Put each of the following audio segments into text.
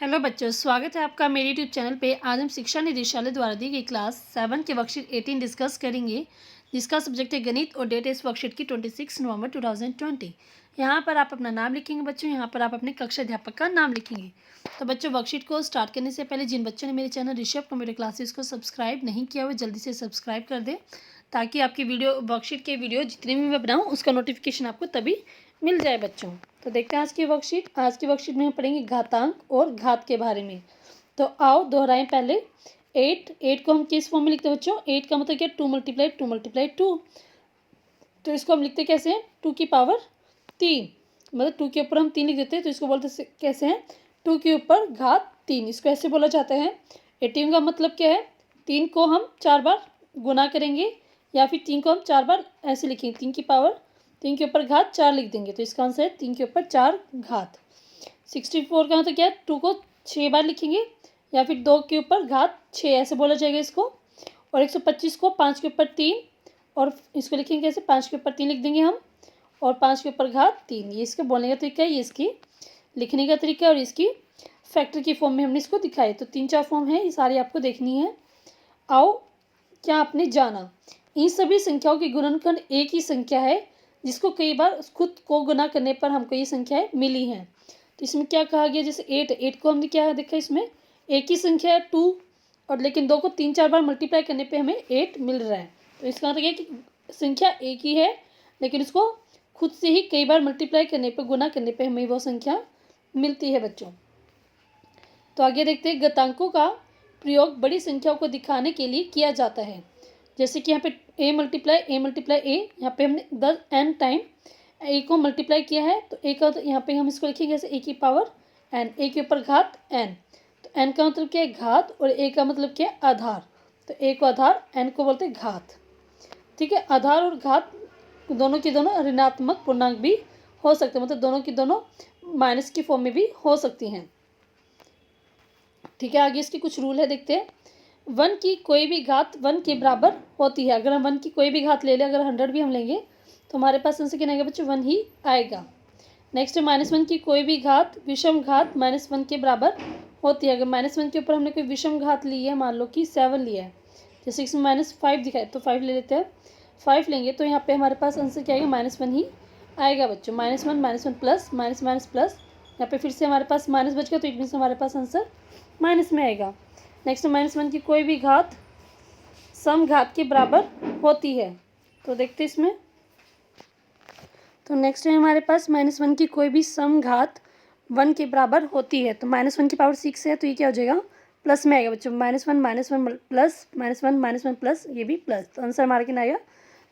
Hello बच्चों, स्वागत है आपका मेरे यूट्यूब चैनल पे। आज हम शिक्षा निदेशालय द्वारा दी गई क्लास 7 के वर्कशीट 18 डिस्कस करेंगे, जिसका सब्जेक्ट है गणित और डेट इस वर्कशीट की 26 नवंबर 2020। यहाँ पर आप अपना नाम लिखेंगे बच्चों। यहाँ पर आप अपने कक्षा अध्यापक का नाम लिखेंगे। तो बच्चों, वर्कशीट को स्टार्ट करने से पहले जिन बच्चों ने मेरे चैनल ऋषभ कंप्यूटर क्लासेस को सब्सक्राइब नहीं किया हुआ, जल्दी से सब्सक्राइब कर दें, ताकि आपकी वर्कशीट के वीडियो जितने भी मैं बनाऊँ उसका नोटिफिकेशन आपको तभी मिल जाए बच्चों। तो देखते हैं आज की वर्कशीट में हम पढ़ेंगे घातांक और घात के बारे में। तो आओ दोहराएं पहले। 8 को हम किस फॉर्म में लिखते हैं बच्चों? 8 का मतलब क्या? 2 × 2 × 2। तो इसको हम लिखते कैसे हैं? 2 की पावर 3, मतलब 2 के ऊपर हम 3 लिख देते हैं, तो इसको बोलते कैसे हैं? 2 के ऊपर घात 3। इसको ऐसे बोला जाता है। 18 का मतलब क्या है? 3 को हम 4 बार गुना करेंगे, या फिर 3 को हम 4 बार ऐसे लिखेंगे, 3 की पावर 3 के ऊपर घात 4 लिख देंगे, तो इसका आंसर है 3 के ऊपर 4 घात। 64 का मतलब क्या है? 2 को 6 बार लिखेंगे, या फिर 2 के ऊपर घात 6 ऐसे बोला जाएगा इसको। और 125 को 5 के ऊपर 3, और इसको लिखेंगे कैसे? 5 के ऊपर 3 लिख देंगे हम, और 5 के ऊपर घात 3। ये इसका बोलने का तरीका है, ये इसकी लिखने का तरीका है, और इसकी फैक्टर की फॉर्म में हमने इसको दिखाया। तो 3-4 फॉर्म है, ये सारी आपको देखनी है। आओ, क्या आपने जाना? इन सभी संख्याओं के गुणनखंड एक ही संख्या है, जिसको कई बार खुद को गुना करने पर हमको ये संख्याएं मिली हैं। तो इसमें क्या कहा गया? जैसे 8 को हमने क्या देखा? इसमें एक ही संख्या है 2, और लेकिन 2 को 3-4 बार मल्टीप्लाई करने पे हमें 8 मिल रहा है। तो इसका मतलब है कि संख्या एक ही है, लेकिन इसको खुद से ही कई बार मल्टीप्लाई करने पर, गुना करने पर हमें वो संख्या मिलती है बच्चों। तो आगे देखते हैं। घातांकों का प्रयोग बड़ी संख्याओं को दिखाने के लिए किया जाता है। जैसे कि यहाँ पे a मल्टीप्लाई a, यहाँ पे हमने 10 n टाइम a को मल्टीप्लाई किया है, तो a का यहाँ पे हम इसको लिखेंगे जैसे a की पावर n, a के ऊपर घात n। तो n का मतलब क्या है? घात, और a का मतलब क्या है? आधार। तो a को आधार, n को बोलते हैं घात। ठीक है, आधार और घात दोनों की दोनों ऋणात्मक पूर्णांक भी हो सकते हैं, मतलब दोनों की दोनों माइनस की फॉर्म में भी हो सकती हैं। ठीक है, आगे इसके कुछ रूल है, देखते हैं। 1 की कोई भी घात 1 के बराबर होती है। अगर हम 1 की कोई भी घात ले लें, अगर 100 भी हम लेंगे, तो हमारे पास आंसर क्या आएगा बच्चों? 1 ही आएगा। नेक्स्ट है -1 की कोई भी घात विषम घात -1 के बराबर होती है। अगर -1 के ऊपर हमने कोई विषम घात ली है, मान लो कि 7 लिया है, जैसे इसमें -5 दिखा है, तो 5 ले लेते हैं। 5 लेंगे तो यहाँ पे हमारे पास आंसर क्या आएगा? -1 ही आएगा बच्चों। -1 प्लस माइनस प्लस, यहाँ पे फिर से हमारे पास माइनस बच गया, तो इट मीन्स हमारे पास आंसर माइनस में आएगा। नेक्स्ट -1 की कोई भी घात सम घात के बराबर होती है। तो देखते हैं इसमें। तो नेक्स्ट है हमारे पास -1 की कोई भी सम घात 1 के बराबर होती है। तो -1 की पावर 6 है, तो ये क्या हो जाएगा? प्लस में आएगा बच्चों। -1 प्लस -1 प्लस, ये भी प्लस, तो आंसर हमारा कितना आएगा?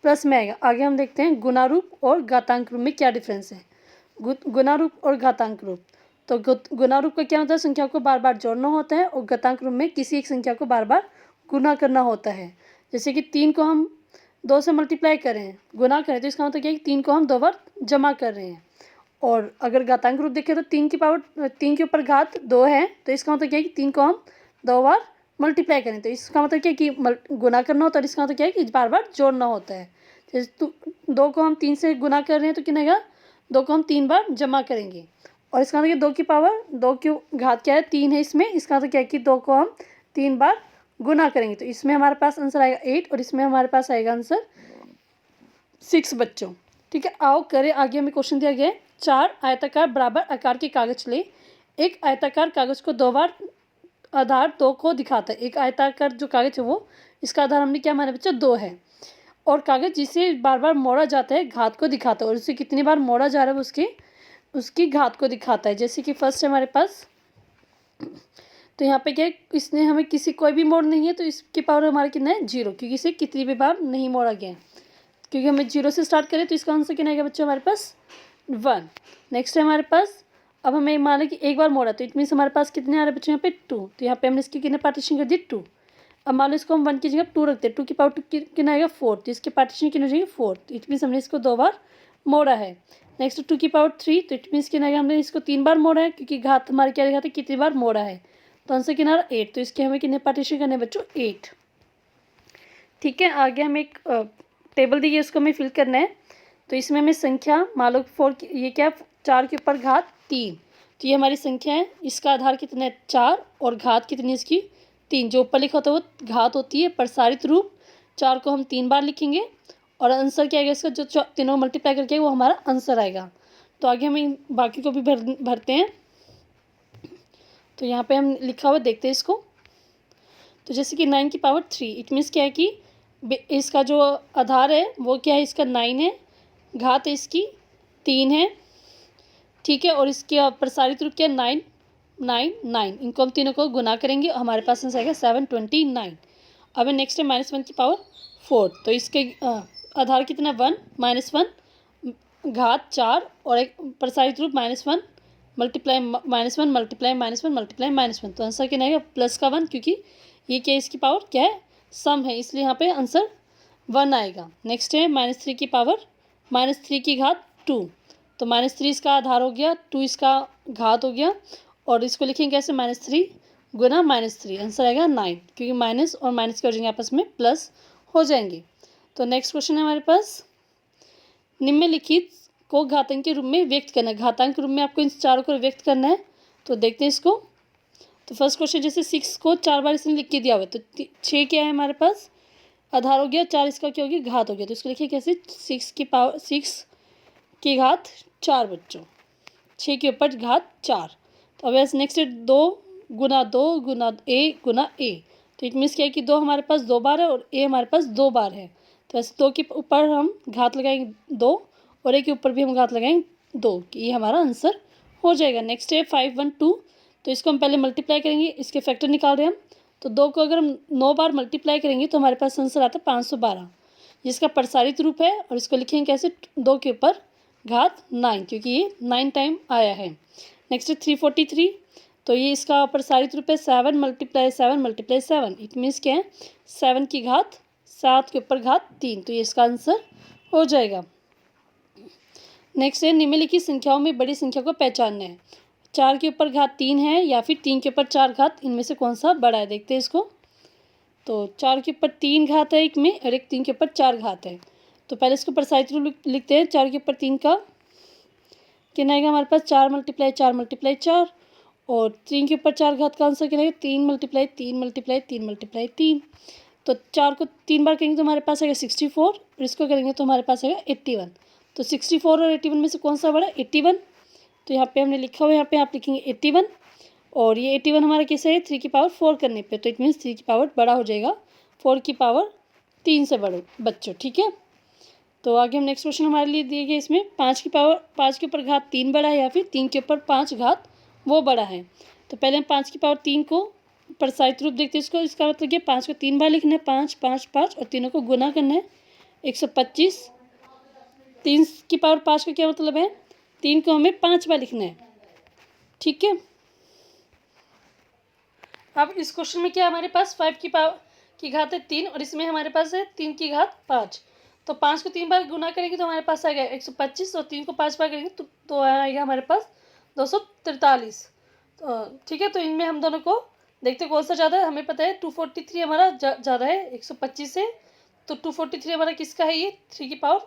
प्लस में आएगा। आगे हम देखते हैं गुणा रूप और घातांक रूप में क्या डिफरेंस है। गुणा रूप और घातांक रूप। तो गुणा रूप का क्या होता है? संख्या को बार बार जोड़ना होता है, और घातांक रूप में किसी एक संख्या को बार बार गुना करना होता है। जैसे कि 3 को हम 2 से मल्टीप्लाई करें, गुना करें, तो इसका मतलब क्या है कि 3 को हम 2 बार जमा कर रहे हैं। और अगर घातांक रूप देखें तो 3 के ऊपर घात 2 है, तो इसका मतलब क्या है कि 3 को हम 2 बार मल्टीप्लाई करें, तो इसका मतलब क्या है कि गुना करना होता है, और इसका मतलब क्या है कि बार बार जोड़ना होता है। जैसे 2 को हम 3 से गुना कर रहे हैं, तो कितना आएगा? 2 को हम 3 बार जमा करेंगे, और इसका मतलब 2 की पावर 2 की घात क्या है? 3 है इसमें। इसका मतलब क्या है कि 2 को हम 3 बार गुना करेंगे, तो इसमें हमारे पास आंसर आएगा 8, और इसमें हमारे पास आएगा आंसर 6 बच्चों। ठीक है, आओ करें आगे। हमें क्वेश्चन दिया गया है। 4 आयताकार बराबर आकार के कागज ले। एक आयताकार कागज को 2 बार आधार 2 को दिखाता है। एक आयताकार जो कागज है वो, इसका आधार हमने क्या माना बच्चा? 2 है। और कागज जिसे बार बार मोड़ा जाता है घात को दिखाता है, और उसे कितनी बार मोड़ा जा रहा है उसकी घात को दिखाता है। जैसे कि फर्स्ट है हमारे पास, तो यहाँ पे क्या है? इसने हमें किसी कोई भी मोड़ नहीं है, तो इसकी पावर हमारा कितना है? 0, क्योंकि इसे कितनी भी बार नहीं मोड़ा गया है। क्योंकि हमें 0 से स्टार्ट करें, तो इसका आंसर कितना आएगा बच्चों? हमारे पास 1। नेक्स्ट है हमारे पास, अब हमें मान लें कि एक बार मोड़ा, तो इट मीन्स हमारे पास कितने आ रहे हैं बच्चों? यहाँ पे 2, तो यहाँ पे हमने इसकी कितने पार्टीशन कर दी? 2। अब मान लो इसको हम 1 की जगह 2 रखते हैं, 2 की पावर 2 कितना आएगा? 4, तो इसके पार्टीशन कितने हो जाएगी? 4, तो इट मीन्स हमने इसको 2 बार मोड़ा है। नेक्स्ट 2 की पावर 3, तो इट मीन्स कितना आएगा? हमने इसको 3 बार मोड़ा है, क्योंकि घात हमारे क्या दिखाते हैं? कितनी बार मोड़ा है। तो आंसर कितना आ रहा? 8, तो इसके हमें कितने पार्टीशन करने हैं बच्चों? 8। ठीक है, आगे हमें एक टेबल दी है, उसको हमें फिल करना है। तो इसमें हमें संख्या मान लो 4 ये क्या? 4 के ऊपर घात 3, तो ये हमारी संख्या है, इसका आधार कितना है 4 और घात कितनी है इसकी 3। जो ऊपर लिखा होता है वो घात होती है, प्रसारित रूप 4 को हम 3 बार लिखेंगे और आंसर क्या आएगा इसका, जो तीनों मल्टीप्लाई करके वो हमारा आंसर आएगा। तो आगे हम बाकी को भी भरते हैं। तो यहाँ पे हम लिखा हुआ देखते हैं इसको। तो जैसे कि 9 की पावर 3, इट मीन्स क्या है कि इसका जो आधार है वो क्या है, इसका 9 है, घात है इसकी 3 है, ठीक है, और इसके प्रसारित रूप क्या है 9 9 9। इनको हम तीनों को गुना करेंगे, हमारे पास आंसर आएगा 729। अब नेक्स्ट है -1 की पावर 4। तो इसके आधार कितना 1 -1 घात 4 और एक प्रसारित रूप -1 मल्टीप्लाई -1 मल्टीप्लाई -1 मल्टीप्लाई -1। तो आंसर क्या आएगा प्लस का 1, क्योंकि ये क्या है इसकी पावर क्या है सम है, इसलिए यहाँ पे आंसर 1 आएगा। नेक्स्ट है -3 की पावर -3 की घात 2। तो -3 इसका आधार हो गया, 2 इसका घात हो गया, और इसको लिखेंगे कैसे -3 गुना -3, आंसर आएगा 9, क्योंकि माइनस और माइनस के हो जाएंगे आपस में प्लस हो जाएंगे। तो नेक्स्ट क्वेश्चन है हमारे पास, निम्नलिखित को घातांक के रूप में व्यक्त करना है। घातांक के रूप में आपको इन चारों को व्यक्त करना है। तो देखते हैं इसको। तो फर्स्ट क्वेश्चन, जैसे 6 को 4 बार इसने लिख के दिया हुआ है, तो 6 क्या है हमारे पास आधार हो गया, 4 इसका क्या हो गया घात हो गया। तो इसको लिखिए कैसे 6 की पावर 6 की घात 4 बच्चों, 6 के ऊपर घात 4। तो अब ऐसे नेक्स्ट 2 गुना 2 गुना ए। तो इट मीन्स क्या है कि 2 हमारे पास 2 बार है और ए हमारे पास 2 बार है। तो ऐसे 2 के ऊपर हम घात लगाएंगे 2 और ए के ऊपर भी हम घात लगाएंगे 2, कि ये हमारा आंसर हो जाएगा। नेक्स्ट है 5 1 2। तो इसको हम पहले मल्टीप्लाई करेंगे, इसके फैक्टर निकाल रहे हैं हम। तो 2 को अगर हम 9 बार मल्टीप्लाई करेंगे तो हमारे पास आंसर आता है 512, जिसका प्रसारित रूप है। और इसको लिखेंगे कैसे 2 के ऊपर घात 9, क्योंकि ये 9 टाइम आया है। नेक्स्ट है 343। तो ये इसका प्रसारित रूप है 7 मल्टीप्लाई 7 मल्टीप्लाई 7। इट मीन्स क्या है 7 की घात 7 के ऊपर घात 3। तो ये इसका आंसर हो जाएगा। नेक्स्ट है निम्नलिखित संख्याओं में बड़ी संख्या को पहचानना है। 4 के ऊपर घात 3 है या फिर 3 के ऊपर 4 घात, इनमें से कौन सा बड़ा है देखते हैं इसको। तो 4 के ऊपर 3 घात है एक में, और एक 3 के ऊपर 4 घात है। तो पहले इसको प्रसारित रूप लिखते हैं। 4 के ऊपर 3 का कितना आएगा हमारे पास 4 मल्टीप्लाई 4 मल्टीप्लाई 4, और 3 के ऊपर 4 घात का आंसर कितना आएगा 3 मल्टीप्लाई 3 मल्टीप्लाई 3 मल्टीप्लाई 3। तो 4 को 3 बार करेंगे तो हमारे पास आएगा 64, और इसको करेंगे तो हमारे पास आएगा 81। तो 64 और 81 में से कौन सा बड़ा 81। तो यहाँ पे हमने लिखा हुआ है, यहाँ पे आप लिखेंगे 81, और ये 81 हमारा कैसे है 3 की पावर 4 करने पे। तो इट मीन्स 3 की पावर बड़ा हो जाएगा 4 की पावर 3 से बड़े बच्चों, ठीक है। तो आगे हम नेक्स्ट क्वेश्चन हमारे लिए दिए गए, इसमें 5 की पावर 5 के ऊपर घात 3 बड़ा है या फिर 3 के ऊपर 5 घात वो बड़ा है। तो पहले हम 5 की पावर 3 को प्रसारित रूप देखते हैं इसको। इसका मतलब क्या 5 को 3 बार लिखना है 5 5 5, और तीनों को गुना करना है 125। 3 की पावर 5 का क्या मतलब है 3 को हमें 5 बार लिखना है, ठीक है। अब इस क्वेश्चन में क्या हमारे पास 5 की पावर की घात है 3, और इसमें हमारे पास है 3 की घात 5। तो 5 को 3 बार गुना करेंगे तो हमारे पास आएगा 125, और 3 को 5 बार करेंगे तो आएगा हमारे पास 243। तो ठीक है, तो इनमें हम दोनों को देखते कौन सा ज़्यादा है। हमें पता है 243 हमारा ज़्यादा है 125 से। तो 243 हमारा किसका है, ये 3 की पावर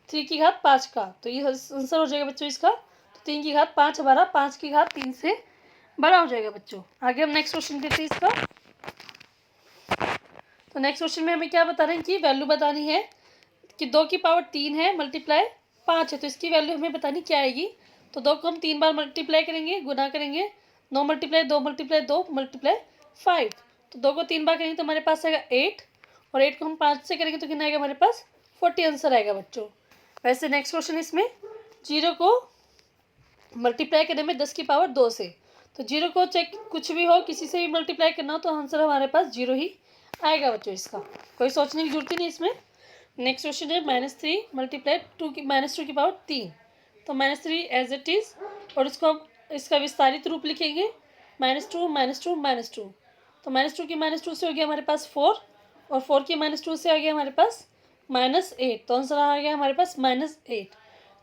3 की घात 5 का। तो ये आंसर हो जाएगा बच्चों इसका। तो 3 की घात 5 हमारा 5 की घात 3 से बड़ा हो जाएगा बच्चों। आगे हम नेक्स्ट क्वेश्चन देते हैं इसका। तो नेक्स्ट क्वेश्चन में हमें क्या बता रहे हैं कि वैल्यू बतानी है कि 2 की पावर 3 है मल्टीप्लाई 5 है। तो इसकी वैल्यू हमें बतानी क्या आएगी। तो 2 को हम 3 बार मल्टीप्लाई करेंगे, गुना करेंगे 9 मल्टीप्लाई 2 मल्टीप्लाई 2 मल्टीप्लाई 5। तो 2 को 3 बार करेंगे तो हमारे पास आएगा 8, और 8 को हम 5 से करेंगे तो कितना आएगा हमारे पास 40 आंसर आएगा बच्चों। वैसे नेक्स्ट क्वेश्चन इसमें 0 को मल्टीप्लाई करने में 10 की पावर 2 से। तो 0 को चेक कुछ भी हो किसी से भी मल्टीप्लाई करना हो तो आंसर हमारे पास 0 ही आएगा बच्चों। इसका कोई सोचने की जरूरत ही नहीं इसमें। नेक्स्ट क्वेश्चन है -3 मल्टीप्लाई -2 की पावर 3। तो -3 एज इट इज़, और इसको हम इसका विस्तारित रूप लिखेंगे -2 -2 -2। तो -2 की -2 से हो गया हमारे पास 4, और 4 की -2 से आ गया हमारे पास -8। तो आंसर आ गया हमारे पास -8।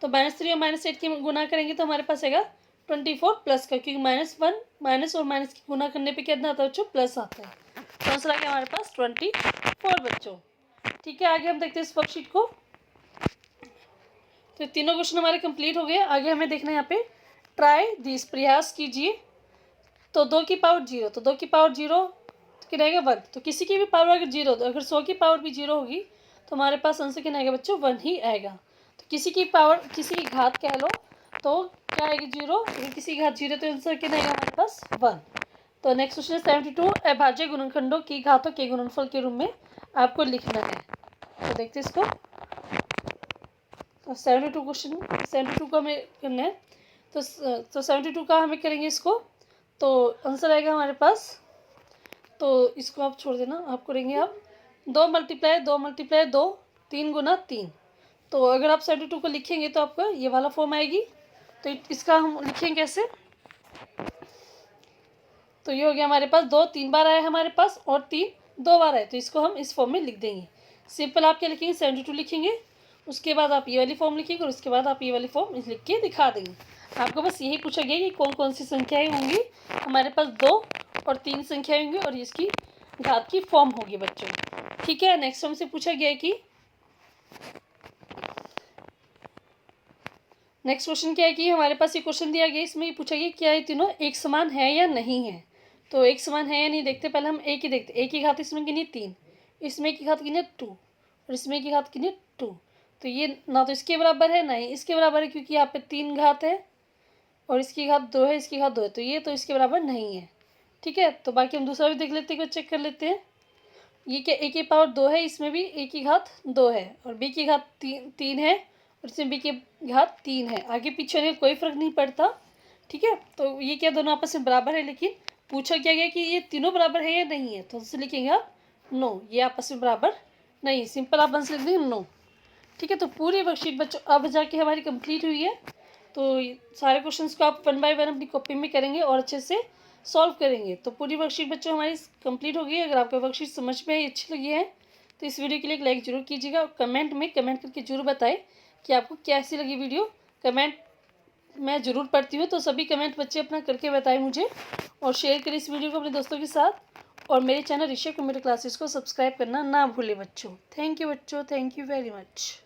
तो -3 और -8 की गुना करेंगे तो हमारे पास आएगा 24 प्लस का, क्योंकि -1 माइनस और माइनस की गुना करने पे कितना आता है बच्चों प्लस आता है। तो आंसर आ गया हमारे पास 24 बच्चों, ठीक है। आगे हम देखते हैं इस वर्कशीट को। तो तीनों क्वेश्चन हमारे कंप्लीट हो गए। आगे हमें देखना है यहाँ पे ट्राई दिस, प्रयास कीजिए। तो 2 की पावर 0, तो 2 की पावर 0 कितना आएगा 1। तो किसी की भी पावर अगर 0, तो अगर 100 की पावर भी 0 होगी तो हमारे पास आंसर कितना आएगा बच्चों, 1 ही आएगा। तो किसी की पावर, किसी की घात कह लो तो क्या आएगी 0, अगर किसी की घात 0 तो आंसर कितना आएगा हमारे पास 1। तो नेक्स्ट क्वेश्चन है 72, अभाज्य गुणनखंडों की घातों के गुणनफल के रूप में आपको लिखना है। तो देखते हैं इसको। तो 72 क्वेश्चन, 72 का हमें करना है। तो 72 का हमें करेंगे इसको। तो आंसर आएगा हमारे पास, तो इसको आप छोड़ देना, आप करेंगे आप 2 मल्टीप्लाई 2 मल्टीप्लाई 2, 3 गुना 3। तो अगर आप 72 को लिखेंगे तो आपका ये वाला फॉर्म आएगी। तो इसका हम लिखेंगे कैसे, तो ये हो गया हमारे पास 2 3 बार आया हमारे पास और 3 2 बार आए, तो इसको हम इस फॉर्म में लिख देंगे। सिंपल आप क्या लिखेंगे, 72 लिखेंगे, उसके बाद आप ये वाली फॉर्म लिखेंगे और उसके बाद आप ये वाली फॉर्म लिख के दिखा देंगे। आपको बस यही पूछा गया कि कौन कौन सी संख्याएं होंगी हमारे पास, 2 और 3 संख्याएं होंगी और इसकी घात की फॉर्म होगी बच्चों। ठीक है, नेक्स्ट हमसे पूछा गया है कि नेक्स्ट क्वेश्चन क्या है कि हमारे पास ये क्वेश्चन दिया गया, इसमें ये पूछा गया क्या ये तीनों एक समान है या नहीं है। तो एक समान है या नहीं देखते, पहले हम एक ही देखते। एक की घात इसमें कितनी 3, इसमें की घात कितनी 2 और इसमें की घात कितनी 2। तो ये ना तो इसके बराबर है ना ही इसके बराबर है, क्योंकि यहाँ पे 3 घात है और इसकी घात 2 है, इसकी घात 2 है, तो ये तो इसके बराबर नहीं है। ठीक है, तो बाकी हम दूसरा भी देख लेते हैं, चेक कर लेते हैं। ये क्या a की पावर 2 है, इसमें भी a की घात 2 है और b की घात 3 है और इसमें b की घात 3 है। आगे पीछे होने का कोई फर्क नहीं पड़ता। ठीक है, तो ये क्या दोनों आपस में बराबर है, लेकिन पूछा क्या गया कि ये तीनों बराबर है या नहीं है, तो उससे लिखेंगे आप नो, ये आपस में बराबर नहीं। सिंपल आप आंसर लिख देंगे नो। ठीक है, तो पूरी वर्कशीट बच्चों अब जाके हमारी कंप्लीट हुई है। तो सारे क्वेश्चंस को आप 1 बाय 1 अपनी कॉपी में करेंगे और अच्छे से सॉल्व करेंगे। तो पूरी वर्कशीट बच्चों हमारी कंप्लीट हो गई है। अगर आपको वर्कशीट समझ में आई, अच्छी लगी है, तो इस वीडियो के लिए एक लाइक जरूर कीजिएगा और कमेंट में कमेंट करके जरूर बताएं कि आपको कैसी लगी वीडियो। कमेंट मैं ज़रूर पढ़ती हूँ, तो सभी कमेंट बच्चे अपना करके बताएं मुझे और शेयर करें इस वीडियो को अपने दोस्तों के साथ। और मेरे चैनल ऋषभ कंप्यूटर क्लासेस को सब्सक्राइब करना ना भूलें बच्चों। थैंक यू बच्चों, थैंक यू वेरी मच।